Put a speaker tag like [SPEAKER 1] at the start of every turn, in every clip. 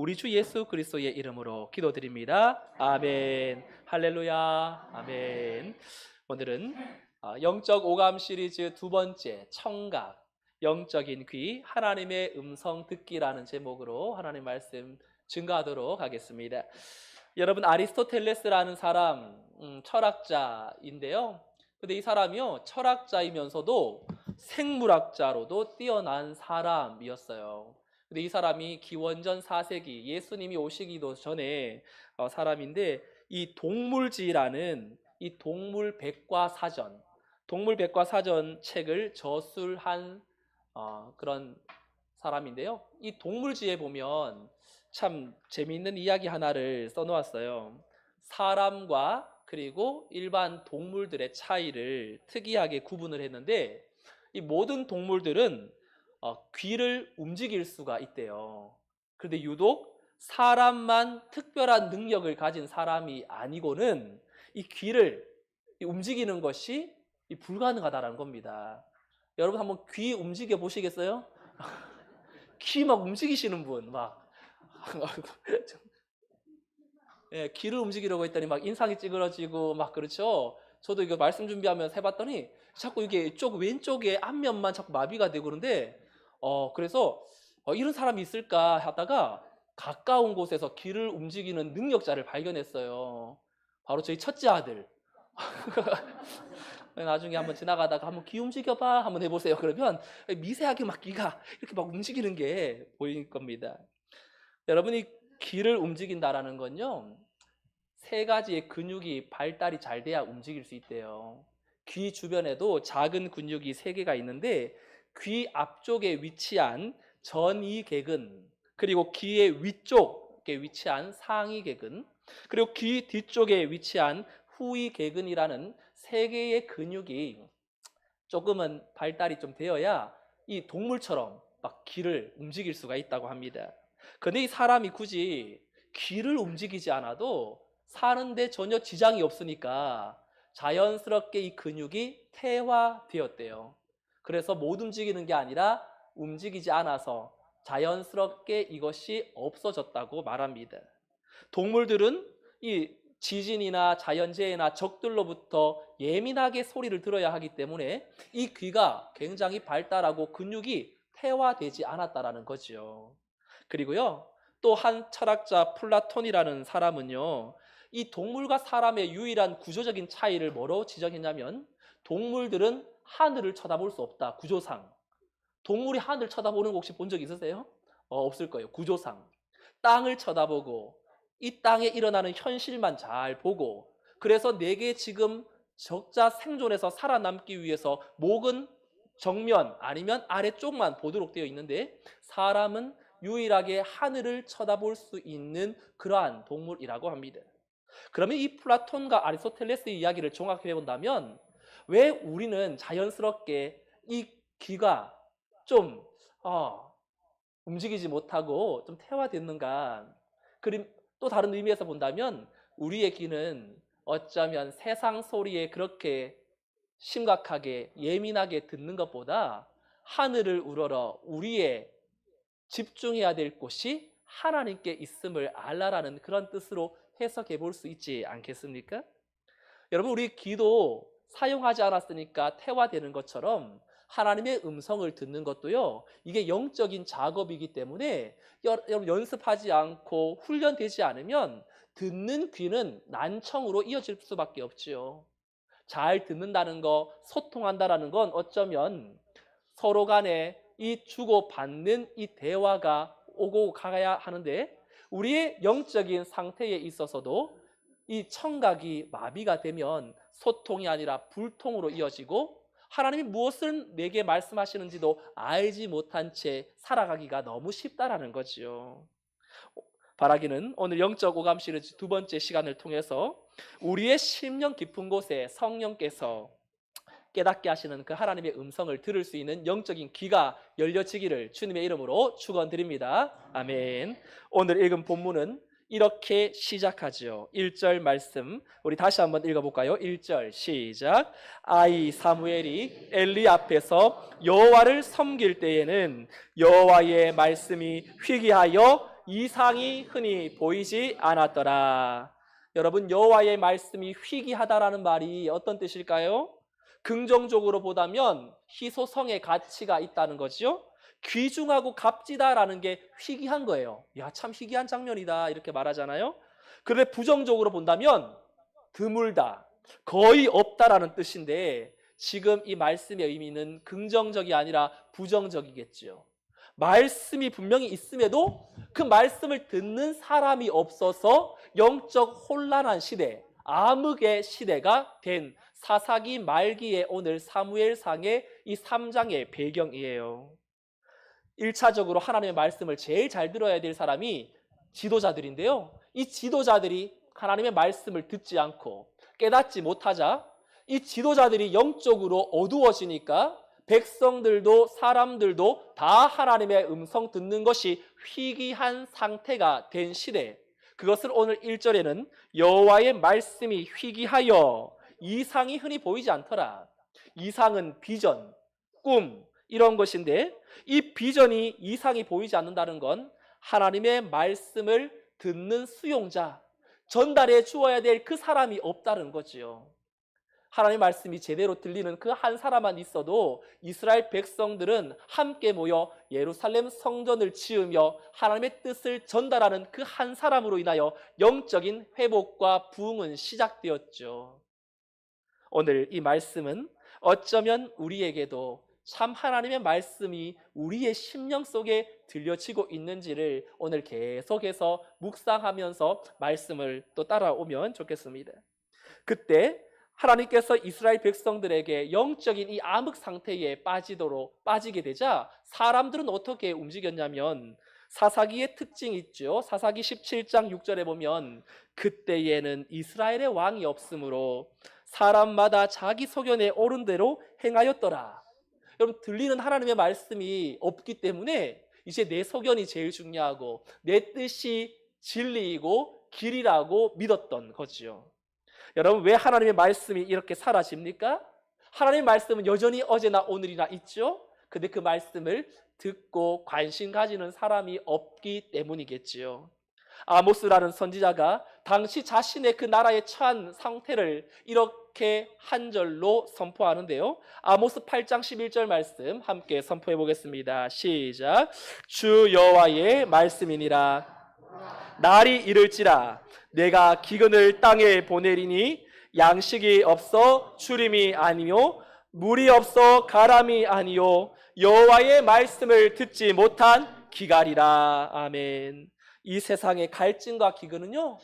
[SPEAKER 1] 우리 주 예수 그리스도의 이름으로 기도드립니다. 아멘. 할렐루야. 아멘. 오늘은 영적 오감 시리즈 두 번째 청각, 영적인 귀, 하나님의 음성 듣기라는 제목으로 하나님 말씀 증거하도록 하겠습니다. 여러분, 아리스토텔레스라는 사람 철학자인데요. 근데 이 사람이요, 철학자이면서도 생물학자로도 뛰어난 사람이었어요. 근데 이 사람이 기원전 4세기 예수님이 오시기도 전에 사람인데, 이 동물지라는 이 동물백과사전 책을 저술한 그런 사람인데요. 이 동물지에 보면 참 재미있는 이야기 하나를 써놓았어요. 사람과 그리고 일반 동물들의 차이를 특이하게 구분을 했는데, 이 모든 동물들은 귀를 움직일 수가 있대요. 그런데 유독 사람만 특별한 능력을 가진 사람이 아니고는 이 귀를 움직이는 것이 불가능하다는 겁니다. 여러분 한번 귀 움직여 보시겠어요? 귀 막 움직이시는 분 막 예, 귀를 움직이려고 했더니 막 인상이 찌그러지고 막 그렇죠. 저도 이거 말씀 준비하면서 해봤더니 자꾸 이게 이쪽 왼쪽에 앞면만 자꾸 마비가 되고 그런데 그래서 이런 사람이 있을까 하다가 가까운 곳에서 귀를 움직이는 능력자를 발견했어요. 바로 저희 첫째 아들. 나중에 한번 지나가다가 한번 귀 움직여봐 한번 해보세요. 그러면 미세하게 막 귀가 이렇게 막 움직이는 게 보일 겁니다. 여러분이 귀를 움직인다라는 건요, 세 가지의 근육이 발달이 잘 돼야 움직일 수 있대요. 귀 주변에도 작은 근육이 3개가 있는데, 귀 앞쪽에 위치한 전이개근, 그리고 귀의 위쪽에 위치한 상이개근, 그리고 귀 뒤쪽에 위치한 후이개근이라는 3개의 근육이 조금은 발달이 좀 되어야 이 동물처럼 막 귀를 움직일 수가 있다고 합니다. 근데 이 사람이 굳이 귀를 움직이지 않아도 사는데 전혀 지장이 없으니까 자연스럽게 이 근육이 퇴화되었대요. 그래서 못 움직이는 게 아니라 움직이지 않아서 자연스럽게 이것이 없어졌다고 말합니다. 동물들은 이 지진이나 자연재해나 적들로부터 예민하게 소리를 들어야 하기 때문에 이 귀가 굉장히 발달하고 근육이 퇴화되지 않았다라는 거죠. 그리고요, 또 한 철학자 플라톤이라는 사람은요, 이 동물과 사람의 유일한 구조적인 차이를 뭐로 지적했냐면, 동물들은 하늘을 쳐다볼 수 없다, 구조상. 동물이 하늘 쳐다보는 거 혹시 본 적 있으세요? 없을 거예요. 구조상 땅을 쳐다보고 이 땅에 일어나는 현실만 잘 보고, 그래서 내게 지금 적자 생존해서 살아남기 위해서 목은 정면 아니면 아래쪽만 보도록 되어 있는데, 사람은 유일하게 하늘을 쳐다볼 수 있는 그러한 동물이라고 합니다. 그러면 이 플라톤과 아리스토텔레스의 이야기를 종합해 본다면, 왜 우리는 자연스럽게 이 귀가 좀 움직이지 못하고 좀 퇴화됐는가? 그리고 또 다른 의미에서 본다면, 우리의 귀는 어쩌면 세상 소리에 그렇게 심각하게 예민하게 듣는 것보다 하늘을 우러러 우리의 집중해야 될 곳이 하나님께 있음을 알라라는 그런 뜻으로 해석해 볼 수 있지 않겠습니까? 여러분, 우리 귀도 사용하지 않았으니까 퇴화되는 것처럼 하나님의 음성을 듣는 것도요, 이게 영적인 작업이기 때문에 여러분 연습하지 않고 훈련되지 않으면 듣는 귀는 난청으로 이어질 수밖에 없지요. 잘 듣는다는 거, 소통한다는 건 어쩌면 서로 간에 이 주고받는 이 대화가 오고 가야 하는데, 우리의 영적인 상태에 있어서도 이 청각이 마비가 되면 소통이 아니라 불통으로 이어지고, 하나님이 무엇을 내게 말씀하시는지도 알지 못한 채 살아가기가 너무 쉽다라는 거지요. 바라기는 오늘 영적 오감 시리즈 두 번째 시간을 통해서 우리의 심령 깊은 곳에 성령께서 깨닫게 하시는 그 하나님의 음성을 들을 수 있는 영적인 귀가 열려지기를 주님의 이름으로 축원드립니다. 아멘. 오늘 읽은 본문은 이렇게 시작하죠. 1절 말씀 우리 다시 한번 읽어볼까요? 1절 시작. 아이 사무엘이 엘리 앞에서 여호와를 섬길 때에는 여호와의 말씀이 희귀하여 이상이 흔히 보이지 않았더라. 여러분, 여호와의 말씀이 희귀하다라는 말이 어떤 뜻일까요? 긍정적으로 보다면 희소성의 가치가 있다는 거죠. 귀중하고 값지다라는 게 희귀한 거예요. 야, 참 희귀한 장면이다 이렇게 말하잖아요. 그런데 부정적으로 본다면 드물다, 거의 없다라는 뜻인데, 지금 이 말씀의 의미는 긍정적이 아니라 부정적이겠죠. 말씀이 분명히 있음에도 그 말씀을 듣는 사람이 없어서 영적 혼란한 시대, 암흑의 시대가 된 사사기 말기에 오늘 사무엘상의 이 3장의 배경이에요. 1차적으로 하나님의 말씀을 제일 잘 들어야 될 사람이 지도자들인데요. 이 지도자들이 하나님의 말씀을 듣지 않고 깨닫지 못하자 이 지도자들이 영적으로 어두워지니까 백성들도 사람들도 다 하나님의 음성 듣는 것이 희귀한 상태가 된 시대, 그것을 오늘 1절에는 여호와의 말씀이 희귀하여 이상이 흔히 보이지 않더라. 이상은 비전, 꿈 이런 것인데, 이 비전이 이상이 보이지 않는다는 건 하나님의 말씀을 듣는 수용자, 전달해 주어야 될 그 사람이 없다는 거지요. 하나님의 말씀이 제대로 들리는 그 한 사람만 있어도 이스라엘 백성들은 함께 모여 예루살렘 성전을 지으며 하나님의 뜻을 전달하는 그 한 사람으로 인하여 영적인 회복과 부흥은 시작되었죠. 오늘 이 말씀은 어쩌면 우리에게도 참 하나님의 말씀이 우리의 심령 속에 들려지고 있는지를 오늘 계속해서 묵상하면서 말씀을 또 따라오면 좋겠습니다. 그때 하나님께서 이스라엘 백성들에게 영적인 이 암흑 상태에 빠지게 되자 사람들은 어떻게 움직였냐면, 사사기의 특징이 있죠. 사사기 17장 6절에 보면 그때에는 이스라엘의 왕이 없으므로 사람마다 자기 소견에 옳은 대로 행하였더라. 여러분, 들리는 하나님의 말씀이 없기 때문에 이제 내 소견이 제일 중요하고 내 뜻이 진리이고 길이라고 믿었던 거지요. 여러분, 왜 하나님의 말씀이 이렇게 사라집니까? 하나님의 말씀은 여전히 어제나 오늘이나 있죠. 근데 그 말씀을 듣고 관심 가지는 사람이 없기 때문이겠지요. 아모스라는 선지자가 당시 자신의 그 나라에 처한 상태를 이렇게 한 절로 선포하는데요. 아모스 8장 11절 말씀 함께 선포해 보겠습니다. 시작. 주 여호와의 말씀이니라. 날이 이를지라 내가 기근을 땅에 보내리니 양식이 없어 추림이 아니요 물이 없어 가람이 아니요 여호와의 말씀을 듣지 못한 기갈이라. 아멘. 이 세상의 갈증과 기근은요,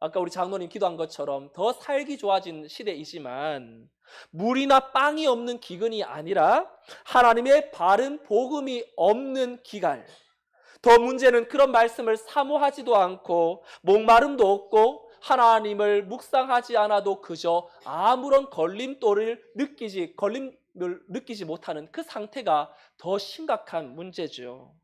[SPEAKER 1] 아까 우리 장로님 기도한 것처럼 더 살기 좋아진 시대이지만 물이나 빵이 없는 기근이 아니라 하나님의 바른 복음이 없는 기갈, 더 문제는 그런 말씀을 사모하지도 않고 목마름도 없고 하나님을 묵상하지 않아도 그저 아무런 걸림을 느끼지 못하는 그 상태가 더 심각한 문제죠.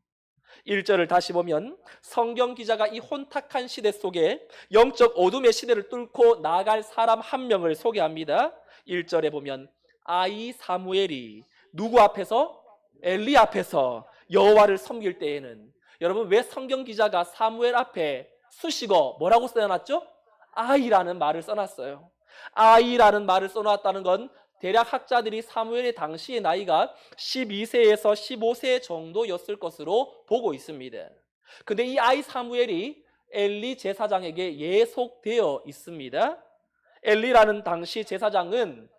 [SPEAKER 1] 1절을 다시 보면 성경 기자가 이 혼탁한 시대 속에 영적 어둠의 시대를 뚫고 나아갈 사람 한 명을 소개합니다. 1절에 보면 아이 사무엘이 누구 앞에서? 엘리 앞에서 여호와를 섬길 때에는, 여러분, 왜 성경 기자가 사무엘 앞에 수식어 뭐라고 써놨죠? 아이라는 말을 써놨어요. 아이라는 말을 써놨다는 건 대략 학자들이 사무엘의 당시의 나이가 12세에서 15세 정도였을 것으로 보고 있습니다. 근데 이 아이 사무엘이 엘리 제사장에게 예속되어 있습니다. 엘리라는 당시 제사장은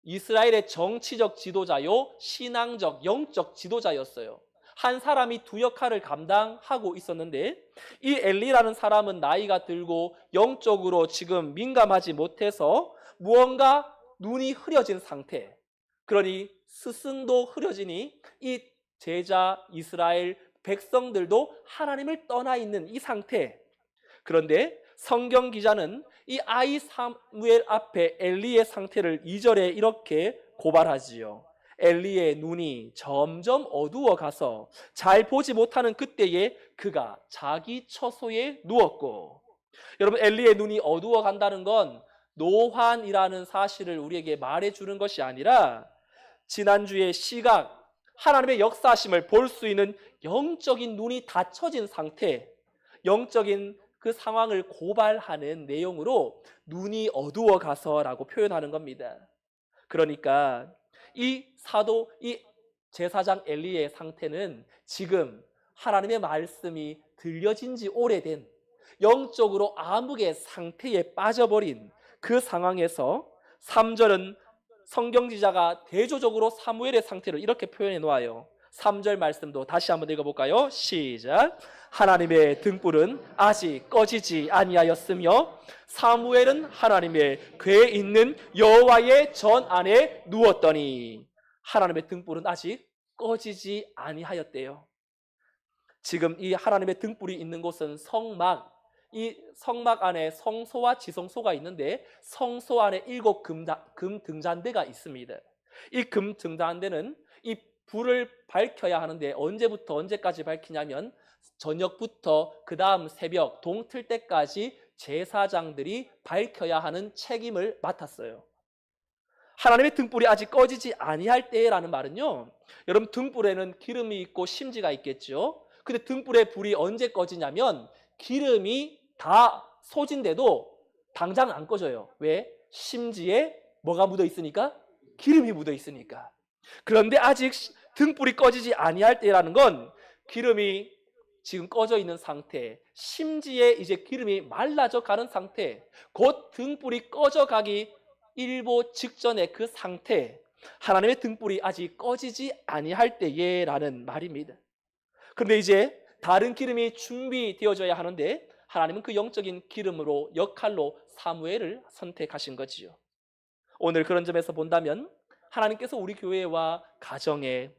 [SPEAKER 1] 이스라엘의 정치적 지도자요, 신앙적, 영적 지도자였어요. 한 사람이 두 역할을 감당하고 있었는데, 이 엘리라는 사람은 나이가 들고 영적으로 지금 민감하지 못해서 무언가 눈이 흐려진 상태, 그러니 스승도 흐려지니 이 제자 이스라엘 백성들도 하나님을 떠나 있는 이 상태. 그런데 성경 기자는 이 아이 사무엘 앞에 엘리의 상태를 2절에 이렇게 고발하지요. 엘리의 눈이 점점 어두워 가서 잘 보지 못하는 그때에 그가 자기 처소에 누웠고, 여러분, 엘리의 눈이 어두워 간다는 건 노환이라는 사실을 우리에게 말해주는 것이 아니라 지난주의 시각, 하나님의 역사하심을 볼 수 있는 영적인 눈이 닫혀진 상태, 영적인 그 상황을 고발하는 내용으로 눈이 어두워 가서라고 표현하는 겁니다. 그러니까 이 제사장 엘리의 상태는 지금 하나님의 말씀이 들려진 지 오래된 영적으로 암흑의 상태에 빠져버린 그 상황에서 3절은 성경지자가 대조적으로 사무엘의 상태를 이렇게 표현해 놓아요. 3절 말씀도 다시 한번 읽어볼까요? 시작. 하나님의 등불은 아직 꺼지지 아니하였으며 사무엘은 하나님의 궤에 있는 여호와의 전 안에 누웠더니 하나님의 등불은 아직 꺼지지 아니하였대요. 지금 이 하나님의 등불이 있는 곳은 성막, 이 성막 안에 성소와 지성소가 있는데 성소 안에 7 금 등잔대가 있습니다. 이 금 등잔대는 이 불을 밝혀야 하는데 언제부터 언제까지 밝히냐면 저녁부터 그 다음 새벽 동틀 때까지 제사장들이 밝혀야 하는 책임을 맡았어요. 하나님의 등불이 아직 꺼지지 아니할 때라는 말은요, 여러분 등불에는 기름이 있고 심지가 있겠죠. 근데 등불의 불이 언제 꺼지냐면 기름이 다 쏟인데도 당장 안 꺼져요. 왜? 심지에 뭐가 묻어 있으니까? 기름이 묻어 있으니까. 그런데 아직 등불이 꺼지지 아니할 때라는 건 기름이 지금 꺼져 있는 상태, 심지에 이제 기름이 말라져 가는 상태, 곧 등불이 꺼져 가기 일보 직전의 그 상태, 하나님의 등불이 아직 꺼지지 아니할 때에라는 말입니다. 그런데 이제 다른 기름이 준비되어져야 하는데 하나님은 그 영적인 기름으로 역할로 사무엘을 선택하신 거지요. 오늘 그런 점에서 본다면 하나님께서 우리 교회와 가정에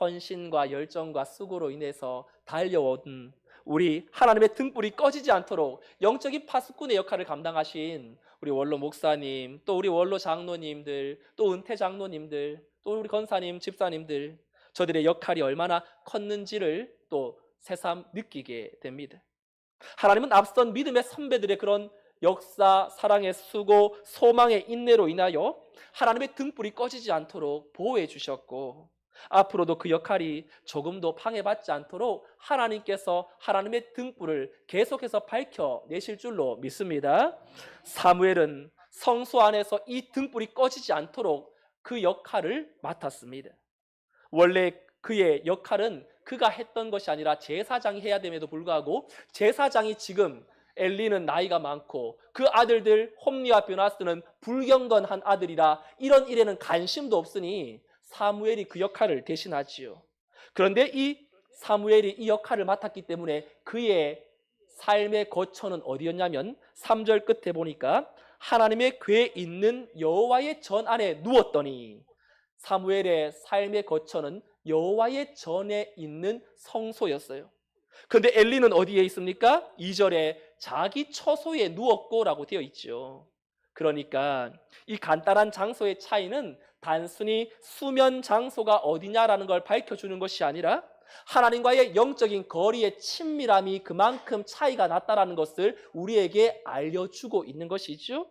[SPEAKER 1] 헌신과 열정과 수고로 인해서 달려온 우리 하나님의 등불이 꺼지지 않도록 영적인 파수꾼의 역할을 감당하신 우리 원로 목사님, 또 우리 원로 장로님들, 또 은퇴 장로님들, 또 우리 권사님, 집사님들, 저들의 역할이 얼마나 컸는지를 또 새삼 느끼게 됩니다. 하나님은 앞선 믿음의 선배들의 그런 역사, 사랑의 수고, 소망의 인내로 인하여 하나님의 등불이 꺼지지 않도록 보호해 주셨고, 앞으로도 그 역할이 조금도 방해받지 않도록 하나님께서 하나님의 등불을 계속해서 밝혀내실 줄로 믿습니다. 사무엘은 성소 안에서 이 등불이 꺼지지 않도록 그 역할을 맡았습니다. 원래 그의 역할은 그가 했던 것이 아니라 제사장이 해야 됨에도 불구하고 제사장이 지금 엘리는 나이가 많고 그 아들들 홈리와 뷰나스는 불경건한 아들이라 이런 일에는 관심도 없으니 사무엘이 그 역할을 대신하지요. 그런데 이 사무엘이 이 역할을 맡았기 때문에 그의 삶의 거처는 어디였냐면 3절 끝에 보니까 하나님의 궤에 있는 여호와의 전 안에 누웠더니, 사무엘의 삶의 거처는 여호와의 전에 있는 성소였어요. 그런데 엘리는 어디에 있습니까? 2절에 자기 처소에 누웠고라고 되어 있죠. 그러니까 이 간단한 장소의 차이는 단순히 수면 장소가 어디냐라는 걸 밝혀주는 것이 아니라 하나님과의 영적인 거리의 친밀함이 그만큼 차이가 났다는 것을 우리에게 알려주고 있는 것이죠.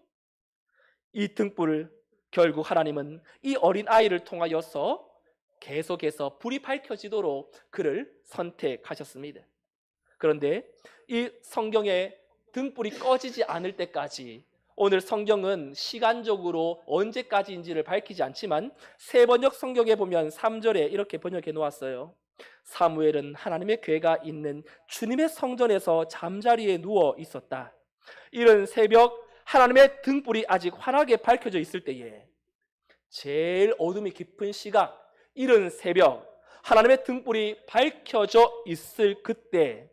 [SPEAKER 1] 이 등불을 결국 하나님은 이 어린 아이를 통하여서 계속해서 불이 밝혀지도록 그를 선택하셨습니다. 그런데 이 성경에 등불이 꺼지지 않을 때까지, 오늘 성경은 시간적으로 언제까지인지를 밝히지 않지만 세번역 성경에 보면 3절에 이렇게 번역해 놓았어요. 사무엘은 하나님의 궤가 있는 주님의 성전에서 잠자리에 누워 있었다. 이른 새벽 하나님의 등불이 아직 환하게 밝혀져 있을 때에, 제일 어둠이 깊은 시각, 이른 새벽 하나님의 등불이 밝혀져 있을 그때,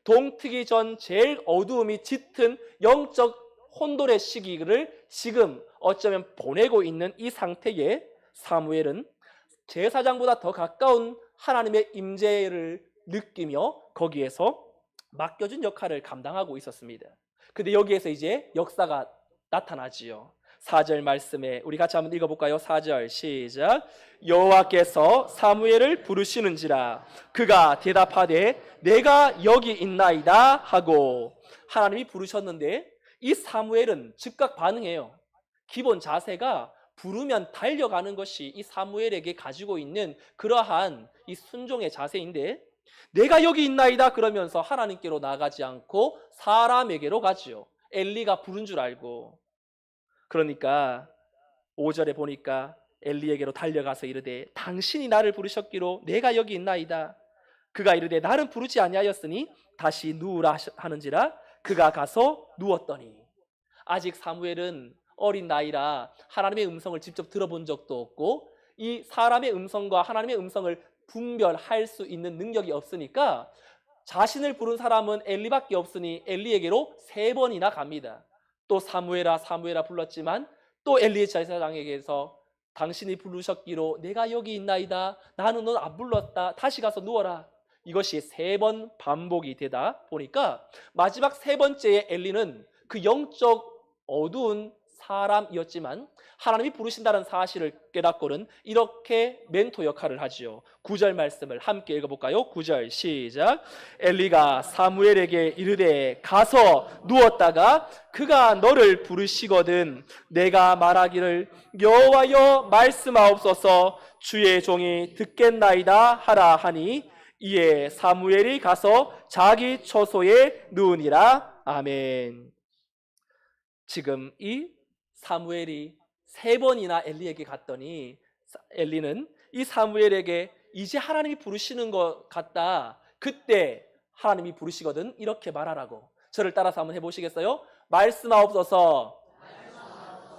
[SPEAKER 1] 동트기 전 제일 어두움이 짙은 영적 혼돈의 시기를 지금 어쩌면 보내고 있는 이 상태에 사무엘은 제사장보다 더 가까운 하나님의 임재를 느끼며 거기에서 맡겨준 역할을 감당하고 있었습니다. 근데 여기에서 이제 역사가 나타나지요. 4절 말씀에 우리 같이 한번 읽어볼까요? 4절 시작. 여호와께서 사무엘을 부르시는지라 그가 대답하되 내가 여기 있나이다 하고, 하나님이 부르셨는데 이 사무엘은 즉각 반응해요. 기본 자세가 부르면 달려가는 것이 이 사무엘에게 가지고 있는 그러한 이 순종의 자세인데, 내가 여기 있나이다 그러면서 하나님께로 나가지 않고 사람에게로 가지요. 엘리가 부른 줄 알고. 그러니까 5절에 보니까 엘리에게로 달려가서 이르되 당신이 나를 부르셨기로 내가 여기 있나이다. 그가 이르되 나는 부르지 아니하였으니 다시 누우라 하는지라 그가 가서 누웠더니. 아직 사무엘은 어린 나이라 하나님의 음성을 직접 들어본 적도 없고 이 사람의 음성과 하나님의 음성을 분별할 수 있는 능력이 없으니까 자신을 부른 사람은 엘리밖에 없으니 엘리에게로 3번이나 갑니다. 또 사무엘아 사무엘아 불렀지만 또 엘리의 제사장에게서 당신이 부르셨기로 내가 여기 있나이다. 나는 넌 안 불렀다. 다시 가서 누워라. 이것이 3번 반복이 되다 보니까 마지막 3번째에 엘리는 그 영적 어두운 사람이었지만 하나님이 부르신다는 사실을 깨닫고는 이렇게 멘토 역할을 하지요. 9절 말씀을 함께 읽어볼까요? 9절 시작. 엘리가 사무엘에게 이르되 가서 누웠다가 그가 너를 부르시거든 내가 말하기를 여호와여 말씀하옵소서 주의 종이 듣겠나이다 하라 하니 이에 사무엘이 가서 자기 처소에 누우니라. 아멘. 지금 이 사무엘이 3번이나 엘리에게 갔더니 엘리는 이 사무엘에게 이제 하나님이 부르시는 것 같다. 그때 하나님이 부르시거든 이렇게 말하라고. 저를 따라서 한번 해보시겠어요? 말씀하옵소서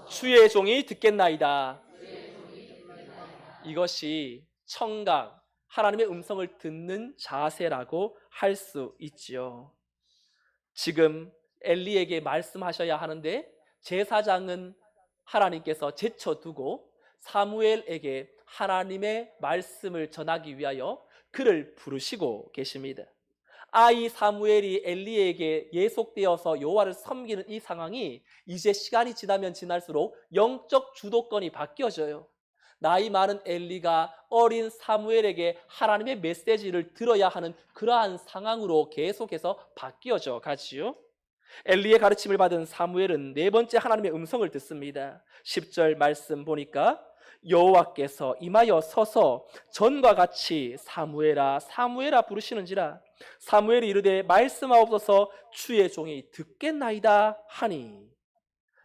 [SPEAKER 1] 주의 종이 듣겠나이다. 이것이 청각, 하나님의 음성을 듣는 자세라고 할 수 있지요. 지금 엘리에게 말씀하셔야 하는데 제사장은 하나님께서 제쳐두고 사무엘에게 하나님의 말씀을 전하기 위하여 그를 부르시고 계십니다. 아이 사무엘이 엘리에게 예속되어서 여호와를 섬기는 이 상황이 이제 시간이 지나면 지날수록 영적 주도권이 바뀌어져요. 나이 많은 엘리가 어린 사무엘에게 하나님의 메시지를 들어야 하는 그러한 상황으로 계속해서 바뀌어져 가지요. 엘리의 가르침을 받은 사무엘은 4번째 하나님의 음성을 듣습니다. 10절 말씀 보니까 여호와께서 임하여 서서 전과 같이 사무엘아 사무엘아 부르시는지라 사무엘이 이르되 말씀하옵소서 주의 종이 듣겠나이다 하니.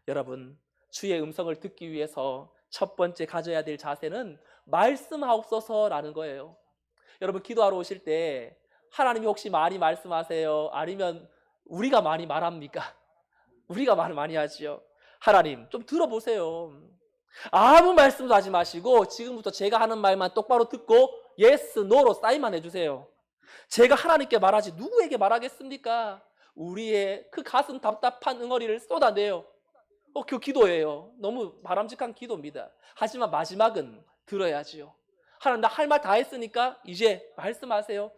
[SPEAKER 1] 여러분, 주의 음성을 듣기 위해서 첫 번째 가져야 될 자세는 말씀하옵소서라는 거예요. 여러분, 기도하러 오실 때 하나님이 혹시 많이 말씀하세요? 아니면 우리가 많이 말합니까? 우리가 말을 많이 하지요. 하나님 좀 들어보세요. 아무 말씀도 하지 마시고 지금부터 제가 하는 말만 똑바로 듣고 예스, 노로 사인만 해주세요. 제가 하나님께 말하지 누구에게 말하겠습니까? 우리의 그 가슴 답답한 응어리를 쏟아내요. 그 기도예요. 너무 바람직한 기도입니다. 하지만 마지막은 들어야지요. 하나님 나 할 말 다 했으니까 이제 말씀하세요.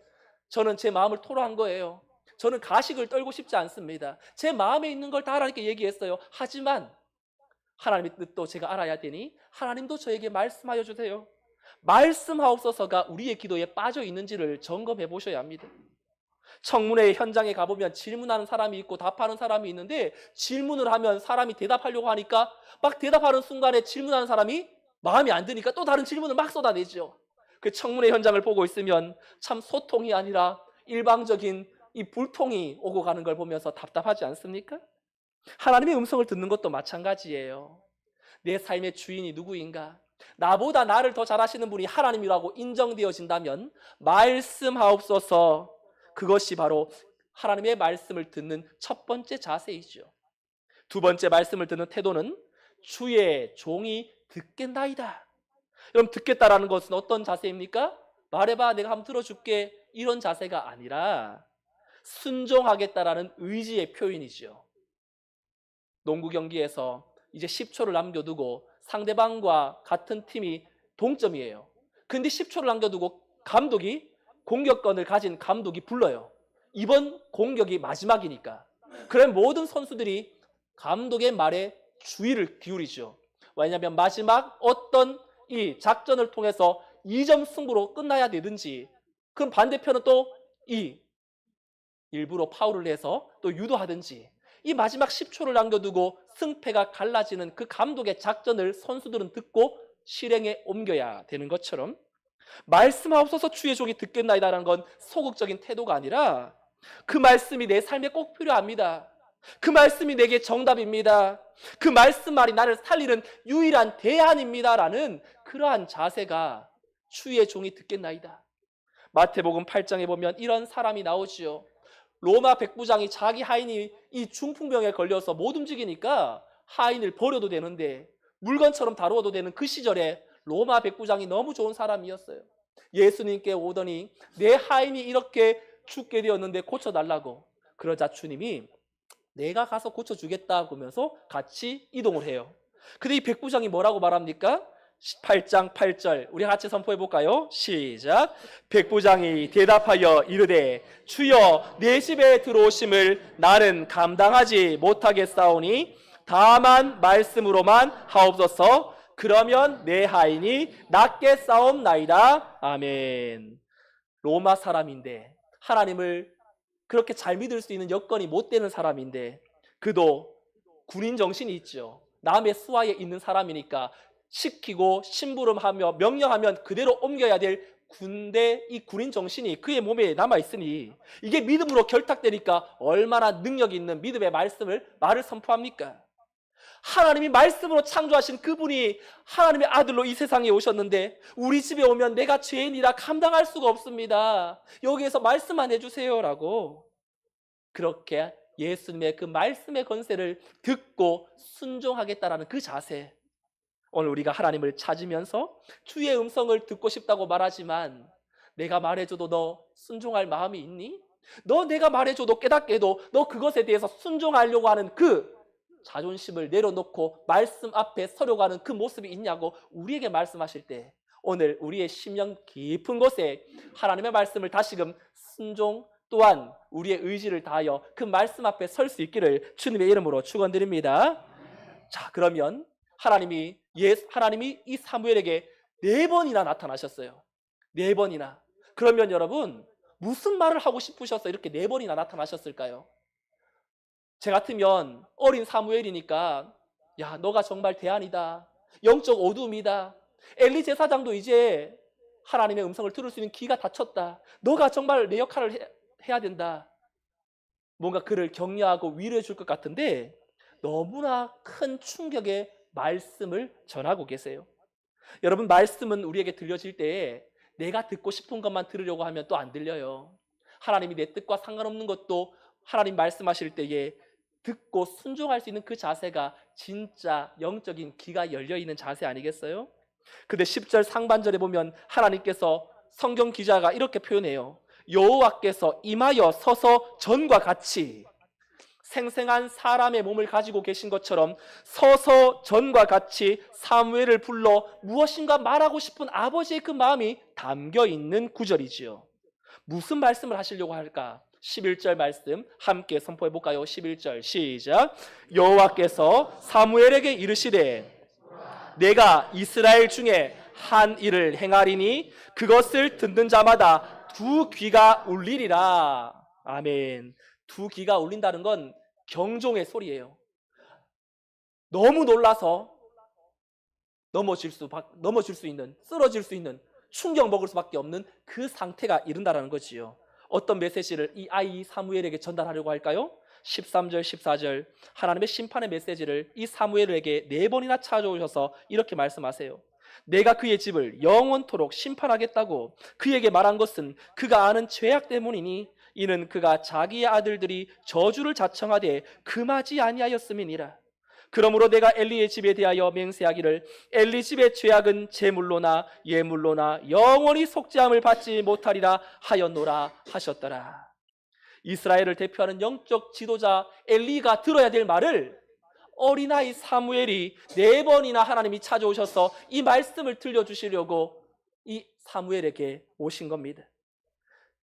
[SPEAKER 1] 저는 제 마음을 토로한 거예요. 저는 가식을 떨고 싶지 않습니다. 제 마음에 있는 걸 다 하나님께 얘기했어요. 하지만 하나님의 뜻도 제가 알아야 되니 하나님도 저에게 말씀하여 주세요. 말씀하옵소서가 우리의 기도에 빠져 있는지를 점검해 보셔야 합니다. 청문회 현장에 가보면 질문하는 사람이 있고 답하는 사람이 있는데 질문을 하면 사람이 대답하려고 하니까 막 대답하는 순간에 질문하는 사람이 마음에 안 드니까 또 다른 질문을 막 쏟아내죠. 그 청문회 현장을 보고 있으면 참 소통이 아니라 일방적인 이 불통이 오고 가는 걸 보면서 답답하지 않습니까? 하나님의 음성을 듣는 것도 마찬가지예요. 내 삶의 주인이 누구인가? 나보다 나를 더 잘하시는 분이 하나님이라고 인정되어진다면 말씀하옵소서, 그것이 바로 하나님의 말씀을 듣는 첫 번째 자세이죠. 두 번째 말씀을 듣는 태도는 주의 종이 듣겠나이다. 여러분, 듣겠다라는 것은 어떤 자세입니까? 말해봐, 내가 한번 들어줄게, 이런 자세가 아니라 순종하겠다라는 의지의 표현이죠. 농구 경기에서 이제 10초를 남겨두고 상대방과 같은 팀이 동점이에요. 근데 10초를 남겨두고 감독이 공격권을 가진 감독이 불러요. 이번 공격이 마지막이니까. 그럼 모든 선수들이 감독의 말에 주의를 기울이죠. 왜냐하면 마지막 어떤 이 작전을 통해서 2점 승부로 끝나야 되든지, 그럼 반대편은 또 일부러 파울을 해서 또 유도하든지, 이 마지막 10초를 남겨두고 승패가 갈라지는 그 감독의 작전을 선수들은 듣고 실행에 옮겨야 되는 것처럼 말씀하옵소서 주의 종이 듣겠나이다라는 건 소극적인 태도가 아니라 그 말씀이 내 삶에 꼭 필요합니다. 그 말씀이 내게 정답입니다. 그 말씀만이 나를 살리는 유일한 대안입니다라는 그러한 자세가 주의 종이 듣겠나이다. 마태복음 8장에 보면 이런 사람이 나오지요. 로마 백부장이 자기 하인이 이 중풍병에 걸려서 못 움직이니까 하인을 버려도 되는데 물건처럼 다루어도 되는 그 시절에 로마 백부장이 너무 좋은 사람이었어요. 예수님께 오더니 내 하인이 이렇게 죽게 되었는데 고쳐달라고. 그러자 주님이 내가 가서 고쳐주겠다 하면서 같이 이동을 해요. 근데 이 백부장이 뭐라고 말합니까? 8장 8절 우리 같이 선포해 볼까요? 시작. 백부장이 대답하여 이르되 주여 내 집에 들어오심을 나는 감당하지 못하겠사오니 다만 말씀으로만 하옵소서. 그러면 내 하인이 낫게 싸움나이다. 아멘. 로마 사람인데 하나님을 그렇게 잘 믿을 수 있는 여건이 못 되는 사람인데 그도 군인 정신이 있죠. 남의 수하에 있는 사람이니까 시키고 심부름하며 명령하면 그대로 옮겨야 될 군대 이 군인 정신이 그의 몸에 남아있으니 이게 믿음으로 결탁되니까 얼마나 능력이 있는 믿음의 말을 선포합니까? 하나님이 말씀으로 창조하신 그분이 하나님의 아들로 이 세상에 오셨는데 우리 집에 오면 내가 죄인이라 감당할 수가 없습니다. 여기에서 말씀만 해주세요라고 그렇게 예수님의 그 말씀의 권세를 듣고 순종하겠다라는 그 자세. 오늘 우리가 하나님을 찾으면서 주의 음성을 듣고 싶다고 말하지만 내가 말해줘도 너 순종할 마음이 있니? 너 내가 말해줘도 깨닫게 해도 너 그것에 대해서 순종하려고 하는 그 자존심을 내려놓고 말씀 앞에 서려고 하는 그 모습이 있냐고 우리에게 말씀하실 때 오늘 우리의 심령 깊은 곳에 하나님의 말씀을 다시금 순종 또한 우리의 의지를 다하여 그 말씀 앞에 설 수 있기를 주님의 이름으로 축원드립니다. 자, 그러면 하나님이 이 사무엘에게 4번이나 나타나셨어요. 4번이나. 그러면 여러분 무슨 말을 하고 싶으셔서 이렇게 4번이나 나타나셨을까요? 제 같으면 어린 사무엘이니까 야 너가 정말 대안이다. 영적 어둠이다. 엘리 제사장도 이제 하나님의 음성을 들을 수 있는 귀가 닫혔다. 너가 정말 내 역할을 해야 된다. 뭔가 그를 격려하고 위로해 줄 것 같은데 너무나 큰 충격의 말씀을 전하고 계세요. 여러분 말씀은 우리에게 들려질 때에 내가 듣고 싶은 것만 들으려고 하면 또 안 들려요. 하나님이 내 뜻과 상관없는 것도 하나님 말씀하실 때에 듣고 순종할 수 있는 그 자세가 진짜 영적인 귀가 열려있는 자세 아니겠어요? 근데 10절 상반절에 보면 하나님께서 성경 기자가 이렇게 표현해요. 여호와께서 임하여 서서 전과 같이 생생한 사람의 몸을 가지고 계신 것처럼 서서 전과 같이 사무엘을 불러 무엇인가 말하고 싶은 아버지의 그 마음이 담겨 있는 구절이지요. 무슨 말씀을 하시려고 할까? 11절 말씀 함께 선포해 볼까요? 11절 시작. 여호와께서 사무엘에게 이르시되 내가 이스라엘 중에 한 일을 행하리니 그것을 듣는 자마다 두 귀가 울리리라. 아멘. 두 귀가 울린다는 건 경종의 소리예요. 너무 놀라서 넘어질 수 있는, 쓰러질 수 있는, 충격 먹을 수밖에 없는 그 상태가 이른다는 거지요. 어떤 메시지를 이 아이 사무엘에게 전달하려고 할까요? 13절 14절 하나님의 심판의 메시지를 이 사무엘에게 4번이나 찾아오셔서 이렇게 말씀하세요. 내가 그의 집을 영원토록 심판하겠다고 그에게 말한 것은 그가 아는 죄악 때문이니 이는 그가 자기의 아들들이 저주를 자청하되 금하지 아니하였음이니라. 그러므로 내가 엘리의 집에 대하여 맹세하기를 엘리 집의 죄악은 제물로나 예물로나 영원히 속죄함을 받지 못하리라 하였노라 하셨더라. 이스라엘을 대표하는 영적 지도자 엘리가 들어야 될 말을 어린아이 사무엘이 4번이나 하나님이 찾아오셔서 이 말씀을 들려주시려고 이 사무엘에게 오신 겁니다.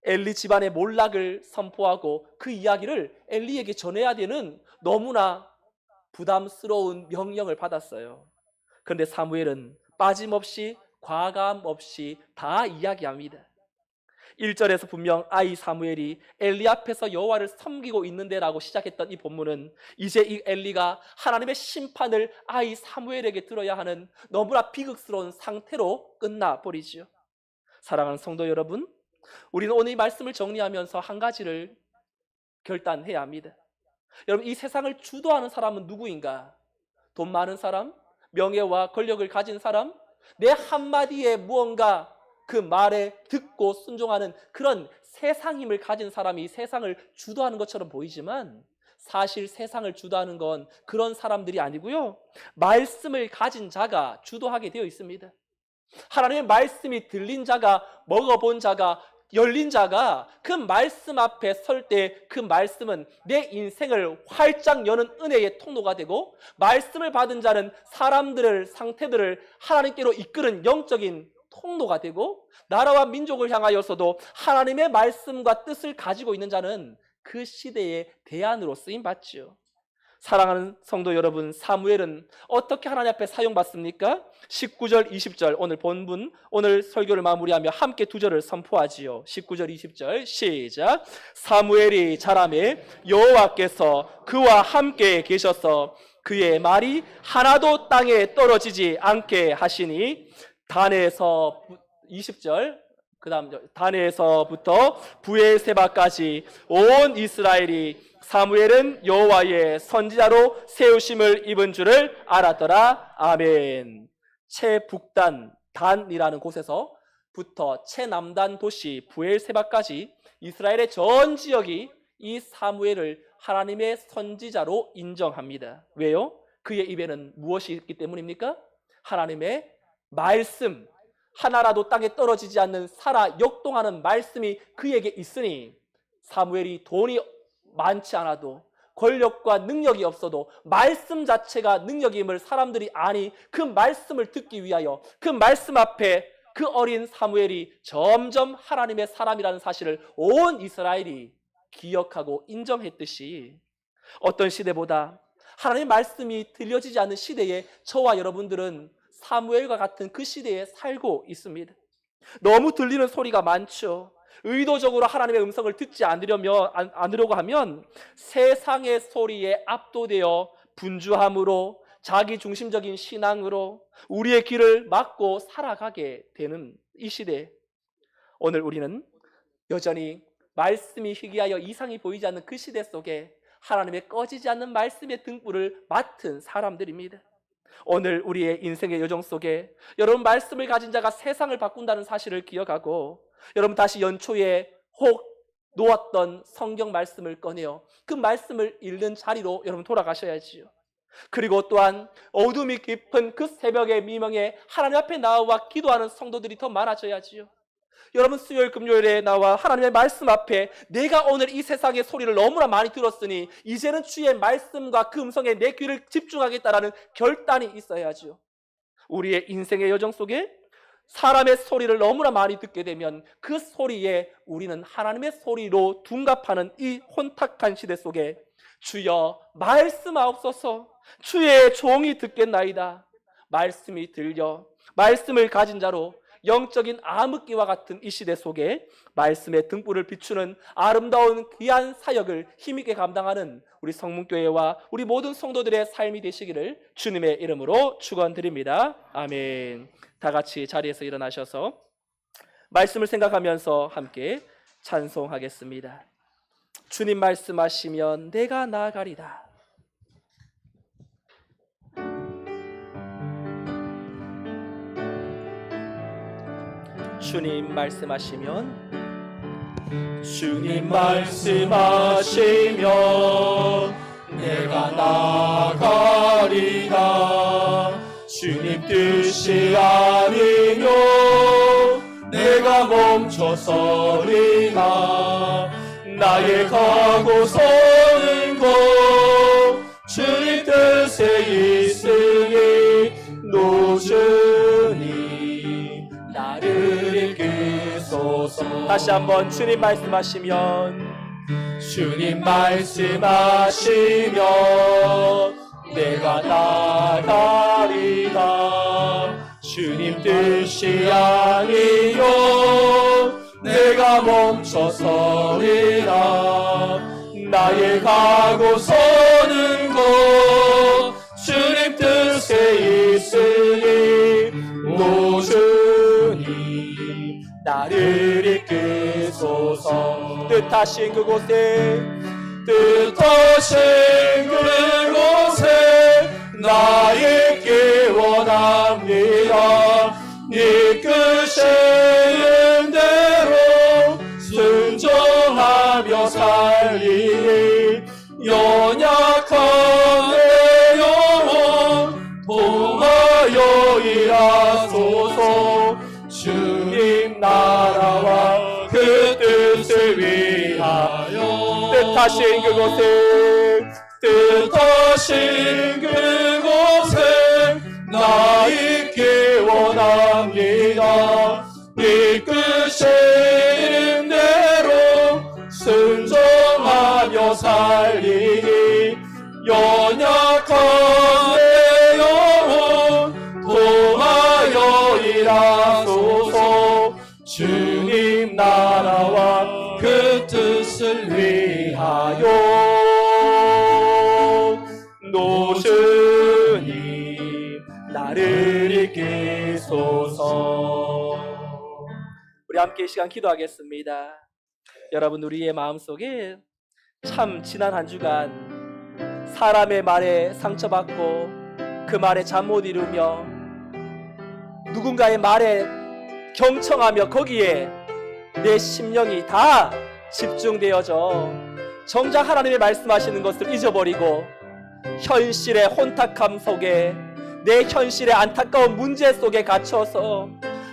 [SPEAKER 1] 엘리 집안의 몰락을 선포하고 그 이야기를 엘리에게 전해야 되는 너무나 부담스러운 명령을 받았어요. 그런데 사무엘은 빠짐없이 과감 없이 다 이야기합니다. 1절에서 분명 아이 사무엘이 엘리 앞에서 여호와를 섬기고 있는데라고 시작했던 이 본문은 이제 이 엘리가 하나님의 심판을 아이 사무엘에게 들어야 하는 너무나 비극스러운 상태로 끝나버리지요. 사랑하는 성도 여러분, 우리는 오늘 이 말씀을 정리하면서 한 가지를 결단해야 합니다. 여러분, 이 세상을 주도하는 사람은 누구인가? 돈 많은 사람? 명예와 권력을 가진 사람? 내 한마디에 무언가 그 말에 듣고 순종하는 그런 세상 힘을 가진 사람이 이 세상을 주도하는 것처럼 보이지만 사실 세상을 주도하는 건 그런 사람들이 아니고요, 말씀을 가진 자가 주도하게 되어 있습니다. 하나님의 말씀이 들린 자가, 먹어본 자가, 열린 자가 그 말씀 앞에 설 때 그 말씀은 내 인생을 활짝 여는 은혜의 통로가 되고, 말씀을 받은 자는 사람들을, 상태들을 하나님께로 이끄는 영적인 통로가 되고, 나라와 민족을 향하여서도 하나님의 말씀과 뜻을 가지고 있는 자는 그 시대의 대안으로 쓰임받지요. 사랑하는 성도 여러분, 사무엘은 어떻게 하나님 앞에 사용받습니까? 19절, 20절 오늘 본문, 오늘 설교를 마무리하며 함께 두 절을 선포하지요. 19절, 20절 시작. 사무엘이 자라매 여호와께서 그와 함께 계셔서 그의 말이 하나도 땅에 떨어지지 않게 하시니 단에서 20절, 그 다음 단에서부터 부엘세바까지 온 이스라엘이 사무엘은 여호와의 선지자로 세우심을 입은 줄을 알았더라. 아멘. 최북단 단이라는 곳에서부터 최남단 도시 부엘세바까지 이스라엘의 전 지역이 이 사무엘을 하나님의 선지자로 인정합니다. 왜요? 그의 입에는 무엇이 있기 때문입니까? 하나님의 말씀, 하나라도 땅에 떨어지지 않는 살아 역동하는 말씀이 그에게 있으니, 사무엘이 돈이 많지 않아도, 권력과 능력이 없어도 말씀 자체가 능력임을 사람들이 아니, 그 말씀을 듣기 위하여 그 말씀 앞에 그 어린 사무엘이 점점 하나님의 사람이라는 사실을 온 이스라엘이 기억하고 인정했듯이, 어떤 시대보다 하나님의 말씀이 들려지지 않는 시대에 저와 여러분들은 사무엘과 같은 그 시대에 살고 있습니다. 너무 들리는 소리가 많죠. 의도적으로 하나님의 음성을 듣지 않으려고 하면 세상의 소리에 압도되어 분주함으로, 자기중심적인 신앙으로 우리의 길을 막고 살아가게 되는 이 시대, 오늘 우리는 여전히 말씀이 희귀하여 이상이 보이지 않는 그 시대 속에 하나님의 꺼지지 않는 말씀의 등불을 맡은 사람들입니다. 오늘 우리의 인생의 여정 속에 여러분, 말씀을 가진 자가 세상을 바꾼다는 사실을 기억하고, 여러분 다시 연초에 혹 놓았던 성경 말씀을 꺼내어 그 말씀을 읽는 자리로 여러분 돌아가셔야지요. 그리고 또한 어둠이 깊은 그 새벽의 미명에 하나님 앞에 나와 기도하는 성도들이 더 많아져야지요. 여러분, 수요일 금요일에 나와 하나님의 말씀 앞에 내가 오늘 이 세상의 소리를 너무나 많이 들었으니 이제는 주의 말씀과 그 음성에 내 귀를 집중하겠다라는 결단이 있어야죠. 우리의 인생의 여정 속에 사람의 소리를 너무나 많이 듣게 되면 그 소리에 우리는 하나님의 소리로 둔갑하는 이 혼탁한 시대 속에 주여 말씀하옵소서, 주의 종이 듣겠나이다. 말씀이 들려 말씀을 가진 자로 영적인 암흑기와 같은 이 시대 속에 말씀의 등불을 비추는 아름다운 귀한 사역을 힘있게 감당하는 우리 성문교회와 우리 모든 성도들의 삶이 되시기를 주님의 이름으로 축원드립니다. 아멘. 다 같이 자리에서 일어나셔서 말씀을 생각하면서 함께 찬송하겠습니다. 주님 말씀하시면 내가 나아가리다. 주님 말씀하시면, 주님 말씀하시면 내가 나아가리다. 주님 뜻이 아니면 내가 멈춰서리다. 나의 가고 서는 곳 주님 뜻에 있으니 노주니 나를 이끄소서. 다시 한번 주님 말씀하시면, 주님 말씀하시면 내가 나아가리다. 주님 뜻이 아니요 내가 멈춰서리라. 나의 가고 서는 곳 주님 뜻에 있으니 노주니 나를 이끄소서. 뜻하신 그곳에 나 있기 원합니다. 이끄시는 대로 순종하며 살리니 연약한 내 영혼 도하여 일하소서. 주님 나라와 그 뜻을 위하여 뜻하신 그곳에 나 있기 원합니다. 이끄시는 대로 순종하며 살리니 연약한 내 영혼 도하여 일하소서. 주님 나라와 그 뜻을 위하여 노주님 나를 이끄소서. 우리 함께 이 시간 기도하겠습니다. 여러분, 우리의 마음속에 참 지난 한 주간 사람의 말에 상처받고 그 말에 잠 못 이루며 누군가의 말에 경청하며 거기에 내 심령이 다 집중되어져 정작 하나님의 말씀하시는 것을 잊어버리고 현실의 혼탁함 속에 내 현실의 안타까운 문제 속에 갇혀서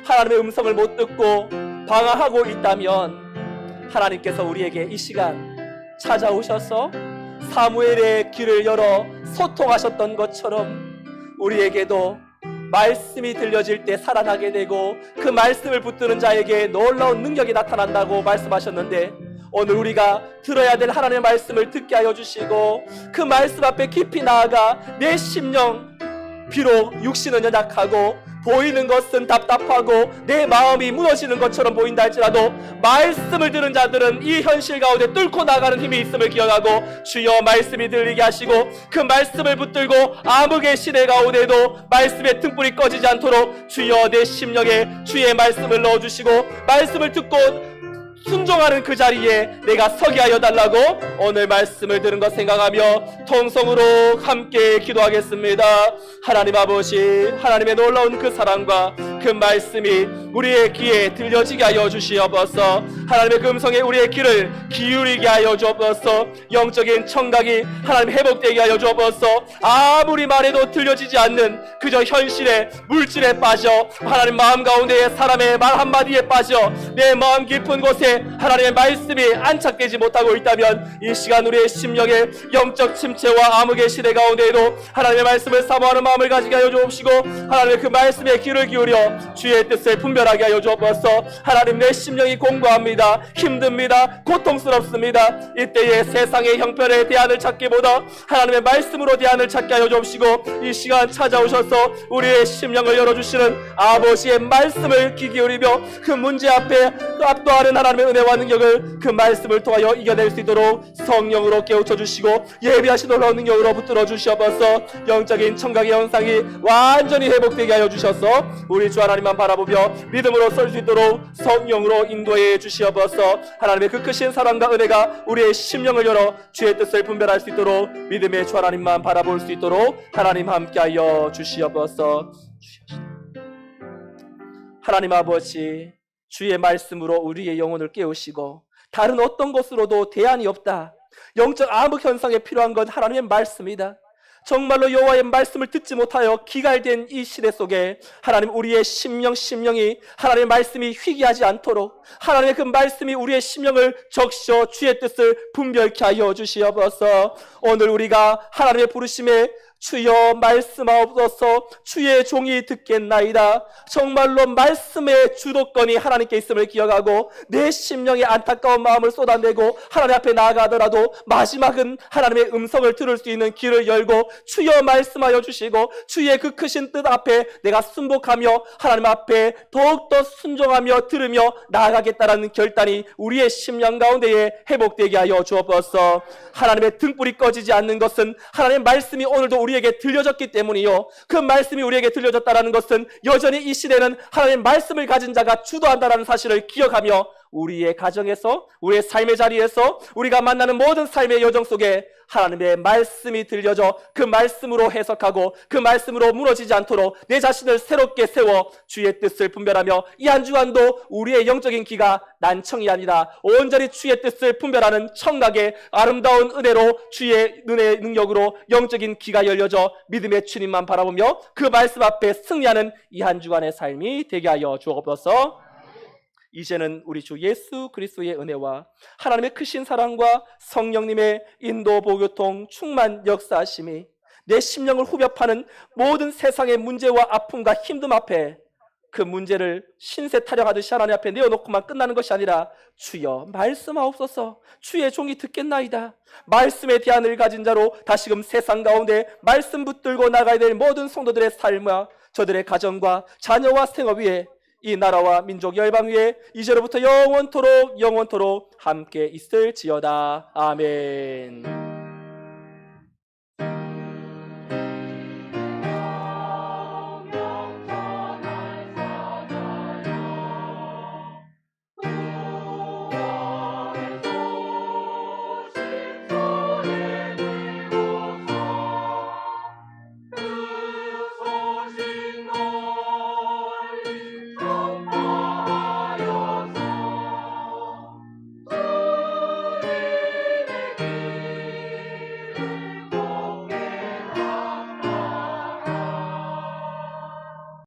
[SPEAKER 1] 하나님의 음성을 못 듣고 방황하고 있다면 하나님께서 우리에게 이 시간 찾아오셔서 사무엘의 귀를 열어 소통하셨던 것처럼 우리에게도 말씀이 들려질 때 살아나게 되고 그 말씀을 붙드는 자에게 놀라운 능력이 나타난다고 말씀하셨는데, 오늘 우리가 들어야 될 하나님의 말씀을 듣게 하여 주시고 그 말씀 앞에 깊이 나아가 내 심령, 비록 육신은 연약하고 보이는 것은 답답하고 내 마음이 무너지는 것처럼 보인다 할지라도 말씀을 들은 자들은 이 현실 가운데 뚫고 나가는 힘이 있음을 기억하고 주여 말씀이 들리게 하시고 그 말씀을 붙들고 암흑의 시대 가운데도 말씀의 등불이 꺼지지 않도록 주여 내 심령에 주의 말씀을 넣어주시고 말씀을 듣고 순종하는 그 자리에 내가 서게 하여 달라고 오늘 말씀을 들은 것 생각하며 통성으로 함께 기도하겠습니다. 하나님 아버지, 하나님의 놀라운 그 사랑과 그 말씀이 우리의 귀에 들려지게 하여 주시옵소서. 하나님의 그 음성에 우리의 귀를 기울이게 하여 주옵소서. 영적인 청각이 하나님 회복되게 하여 주옵소서. 아무리 말해도 들려지지 않는 그저 현실의 물질에 빠져 하나님 마음 가운데 사람의 말 한마디에 빠져 내 마음 깊은 곳에 하나님의 말씀이 안착되지 못하고 있다면 이 시간 우리의 심령에 영적 침체와 암흑의 시대 가운데에도 하나님의 말씀을 사모하는 마음을 가지게 하여 주옵시고 하나님의 그 말씀에 귀를 기울여 주의 뜻을 분별하게 하여 주옵소서. 하나님, 내 심령이 공고합니다. 힘듭니다. 고통스럽습니다. 이때에 세상의 형편에 대안을 찾기보다 하나님의 말씀으로 대안을 찾게 하여 주옵시고 이 시간 찾아오셔서 우리의 심령을 열어주시는 아버지의 말씀을 귀 기울이며 그 문제 앞에 압도하는 하나님의 은혜와 능력을 그 말씀을 통하여 이겨낼 수 있도록 성령으로 깨우쳐 주시고 예비하신 놀라운 능력으로 붙들어 주시옵소서. 영적인 청각의 현상이 완전히 회복되게 하여 주셔서 우리 주 하나님만 바라보며 믿음으로 설 수 있도록 성령으로 인도해 주시옵소서. 하나님의 그 크신 사랑과 은혜가 우리의 심령을 열어 주의 뜻을 분별할 수 있도록 믿음의 주 하나님만 바라볼 수 있도록 하나님 함께하여 주시옵소서. 하나님 아버지, 주의 말씀으로 우리의 영혼을 깨우시고 다른 어떤 것으로도 대안이 없다. 영적 암흑 현상에 필요한 건 하나님의 말씀이다. 정말로 여호와의 말씀을 듣지 못하여 기갈된 이 시대 속에 하나님, 우리의 심령이 하나님의 말씀이 희귀하지 않도록 하나님의 그 말씀이 우리의 심령을 적셔 주의 뜻을 분별케 하여 주시옵소서. 오늘 우리가 하나님의 부르심에 주여 말씀하옵소서. 주의 종이 듣겠나이다. 정말로 말씀의 주도권이 하나님께 있음을 기억하고 내 심령의 안타까운 마음을 쏟아내고 하나님 앞에 나아가더라도 마지막은 하나님의 음성을 들을 수 있는 귀를 열고 주여 말씀하여 주시고 주의 그 크신 뜻 앞에 내가 순복하며 하나님 앞에 더욱더 순종하며 들으며 나아가겠다라는 결단이 우리의 심령 가운데에 회복되게 하여 주옵소서. 하나님의 등불이 꺼지지 않는 것은 하나님의 말씀이 오늘도 우리의 우리에게 들려졌기 때문이요. 그 말씀이 우리에게 들려졌다는 것은 여전히 이 시대는 하나님의 말씀을 가진 자가 주도한다는 사실을 기억하며 우리의 가정에서, 우리의 삶의 자리에서, 우리가 만나는 모든 삶의 여정 속에 하나님의 말씀이 들려져 그 말씀으로 해석하고 그 말씀으로 무너지지 않도록 내 자신을 새롭게 세워 주의 뜻을 분별하며 이 한 주간도 우리의 영적인 귀가 난청이 아니라 온전히 주의 뜻을 분별하는 청각의 아름다운 은혜로 주의 은혜의 능력으로 영적인 귀가 열려져 믿음의 주님만 바라보며 그 말씀 앞에 승리하는 이 한 주간의 삶이 되게 하여 주옵소서. 이제는 우리 주 예수 그리스도의 은혜와 하나님의 크신 사랑과 성령님의 인도 보교통 충만 역사하심이 내 심령을 후벼파는 모든 세상의 문제와 아픔과 힘듦 앞에 그 문제를 신세 타령하듯이 하나님 앞에 내어놓고만 끝나는 것이 아니라 주여 말씀하옵소서, 주의 종이 듣겠나이다. 말씀의 대안을 가진 자로 다시금 세상 가운데 말씀 붙들고 나가야 될 모든 성도들의 삶과 저들의 가정과 자녀와 생업 위에 이 나라와 민족 열방 위에 이제로부터 영원토록 함께 있을지어다. 아멘.